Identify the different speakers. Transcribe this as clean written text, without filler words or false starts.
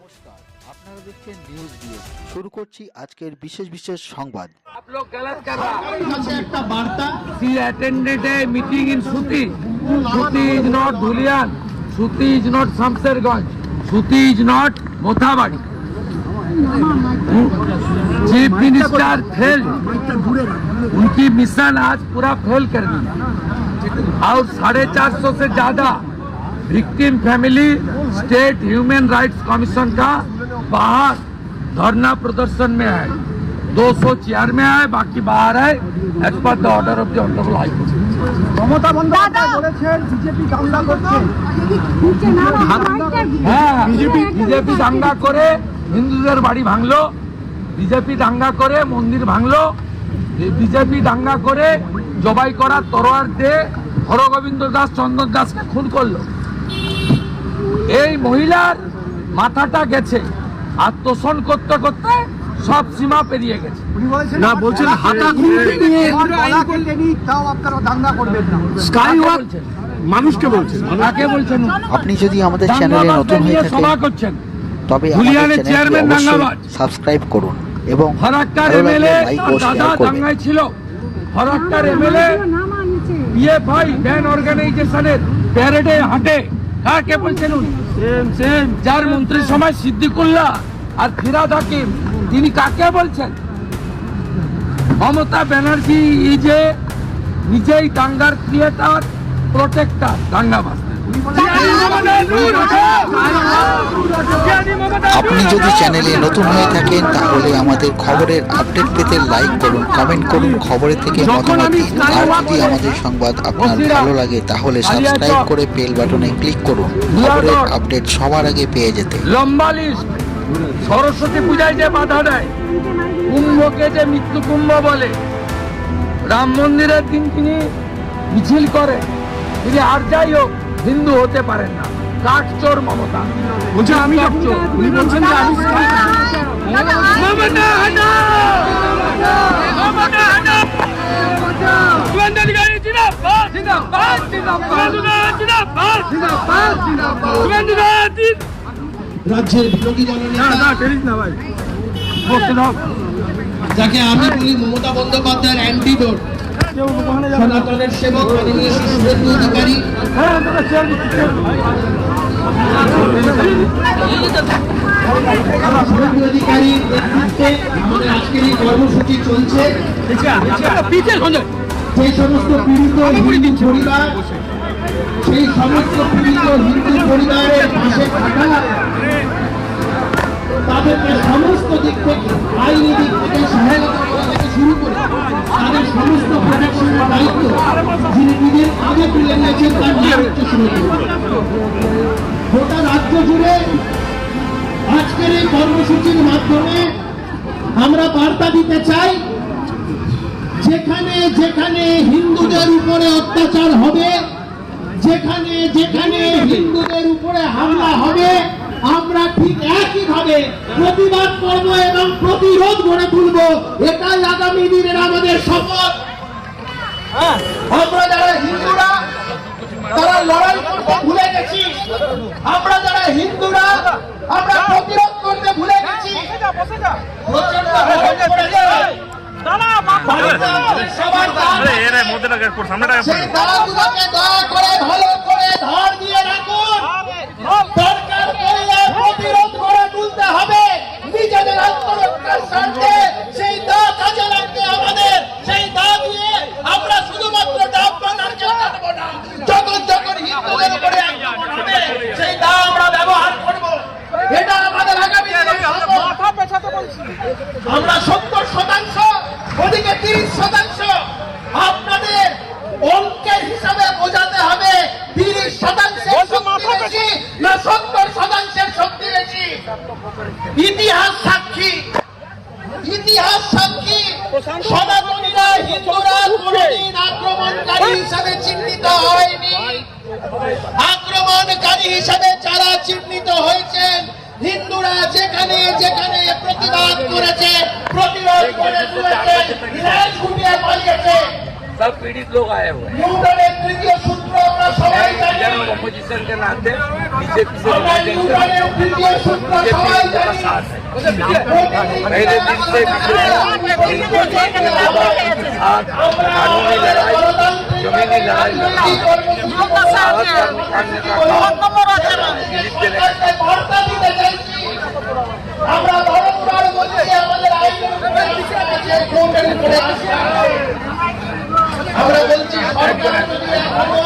Speaker 1: নমস্কার, আপনারা দেখছেন নিউজ দিয়ে। শুরু করছি আজকের বিশেষ বিশেষ সংবাদ।
Speaker 2: आप लोग गलत कर रहा है। She attended a meeting in Suti. Suti is not Dhulian. Suti is not Samsarganj. Suti is not Mothabadi. Chief minister fail, उनकी मिशन आज पूरा फेल कर दी और 450 से ज्यादा victim family state human rights commission का बाहर धरना प्रदर्शन में है। 200 चेयर में है, बाकी बाहर है as per the order of the honourable high court.
Speaker 3: Mamata Bandyopadhyay বলেছেন বিজেপি দাঙ্গা করছে।
Speaker 2: হ্যাঁ, বিজেপি দাঙ্গা করে হিন্দুদের বাড়ি ভাঙলো, বিজেপি দাঙ্গা করে মন্দির ভাঙলো, বিজেপি দাঙ্গা করে জবাই করা তরোয়ার দিয়ে হরগোবিন্দ দাস চন্দন দাসকে খুন করলো। এই মহিলার মাথাটা গেছে, আত্মসন করতে করতে সব সীমা পেরিয়ে গেছে।
Speaker 3: না বলছেন হাতা খুঁড়তে নিয়ে গলা কেটে নি, তাও আপনারা দাঙ্গা করবেন না। স্কাই ওয়াক মানুষকে বলছেন,
Speaker 2: কাকে বলছেন?
Speaker 1: আপনি যদি আমাদের চ্যানেলে নতুন হয়ে
Speaker 2: সভা
Speaker 1: থাকেন
Speaker 2: করছেন,
Speaker 1: তবে
Speaker 2: ধুলিয়ানের
Speaker 1: আমাদের চ্যানেলটি
Speaker 2: চেয়ারম্যান
Speaker 1: অবশ্যই
Speaker 2: দাঙ্গাবাজ।
Speaker 1: সাবস্ক্রাইব করুন এবং
Speaker 2: ফরাক্কার
Speaker 1: ভালো লাগলে
Speaker 2: এমএলএ
Speaker 1: লাইক ও
Speaker 2: দাদা
Speaker 1: শেয়ার করবেন।
Speaker 2: দাঙ্গায় ছিল। ফরাক্কার এমএলএ পিএফআই ব্যান অর্গানাইজেশনের প্যারেডে হাঁটে, কাকে বলছেন উনি? যার মন্ত্রিসভায় সিদ্দিকুল্লাহ আর ফিরাদ হাকিম, তিনি কাকে বলছেন? মমতা ব্যানার্জি যে নিজেই দাঙ্গার ক্রিয়েটার, প্রোটেক্টর, দাঙ্গাবাজ।
Speaker 1: আপনি যদি চ্যানেলে নতুন হয়ে থাকেন তাহলে আমাদের খবরের আপডেট পেতে লাইক করুন, কমেন্ট করুন, খবরের থেকে মতামত দিন। আর যদি আমাদের সংবাদ আপনার ভালো লাগে তাহলে সাবস্ক্রাইব করে বেল বাটনে ক্লিক করুন খবরের আপডেট সবার আগে পেয়ে যেতে।
Speaker 2: লম্বা লিস্ট। সরস্বতী পূজায় যে বাধা দেয়, কুম্ভকে যে মৃত্যু কুম্ভ বলে, রাম মন্দিরের দিন তিনি মিছিল করে, তিনি আর যাই হোক হিন্দু হতে পারেন না। কাঠচোর মমতা বলছেন, আমি উনি বলছেন যে আমি
Speaker 4: রাজ্যের বিরোধী দলনেতা যাকে আমি বলি মমতা বন্দ্যোপাধ্যায়ের অ্যান্টিডোট, সনাতনের সেবক মাননীয় শ্রী শুভেন্দু অধিকারী, শুভেন্দু অধিকারীর নেতৃত্বে আমাদের আজকের এই কর্মসূচি চলছে। সেই সমস্ত পীড়িত হিন্দু পরিবার, সেই সমস্ত পীড়িত হিন্দু পরিবারের পাশে থাকা, তাদেরকে সমস্ত দিক থেকে, আইনি দিক থেকে সহায়তা করা থেকে শুরু করে তাদের সমস্ত প্রোটেকশনের দায়িত্ব যিনি নিজের আগে তুলে নিয়েছেন তার নাম হচ্ছে শুভেন্দু। গোটা রাজ্য জুড়ে আজকের এই কর্মসূচির মাধ্যমে আমরা বার্তা দিতে চাই, যেখানে যেখানে হিন্দুদের উপরে অত্যাচার হবে, যেখানে যেখানে হিন্দুদের উপরে হামলা হবে, আমরা ঠিক একইভাবে প্রতিবাদ করব এবং প্রতিরোধ গড়ে তুলব। এটাই আগামী দিনের আমাদের শপথ। আমরা যারা হিন্দুরা তারা লড়াই করতে ভুলে গেছি, আমরা যারা হিন্দুরা আমরা প্রতিরোধ করতে ভুলে গেছি। প্রচন্ড গরম পড়েছে, সবার সেই দাঁড়াগুলোকে দয়া করে ভালো করে ধার দিয়ে রাখুন। দরকার পড়লে প্রতিরোধ করে তুলতে হবে নিজেদের আত্মরক্ষার স্বার্থে। সেই দা কাজে লাগবে আমাদের, সেই দা দিয়ে আমরা শুধুমাত্র ডাব বানার জন্য দেবো না, যখন যখন হিন্দুদের উপরে আক্রমণ হবে সেই দা আমরা ব্যবহার করব। এটা আমাদের আগামী দিনের মাথা পেছাতে বলছি। আমরা 70%, ওদিকে 30%। আপনাদের অঙ্কের হিসাবে বোঝাতে হবে 30%-এর শক্তি বেশি না 70%-এর শক্তি বেশি। ইতিহাস সাক্ষী, ইতিহাস সাক্ষী, সনাতনীরা হিন্দুরা কোনদিন আক্রমণকারী হিসাবে চিহ্নিত হয়নি। আক্রমণকারী হিসাবে যারা চিহ্নিত হয়েছেন, হিন্দুরা যেখানে যেখানে প্রতিবাদ করেছে, প্রতিরোধ করে তুলেছে, পালিয়েছে।
Speaker 2: सब पीड़ित लोग आए हुए हैं।
Speaker 4: নিউটনের তৃতীয় সূত্র আমরা আমরা সবাই জানি
Speaker 2: অপোজিশন के नाते बीजेपी से
Speaker 4: আমরা নিউটনের তৃতীয় সূত্র সবাই জানি
Speaker 2: पहले दिन से कानूनी लड़ाई जमीनी लड़ाई
Speaker 4: বার্তা দিতে চাইছি আমরা বারংবার বলছি আমাদের আইনের উপরে বিচার আছে, কোর্টের উপরে আছে। আমরা বলছি সরকার যদি এখনো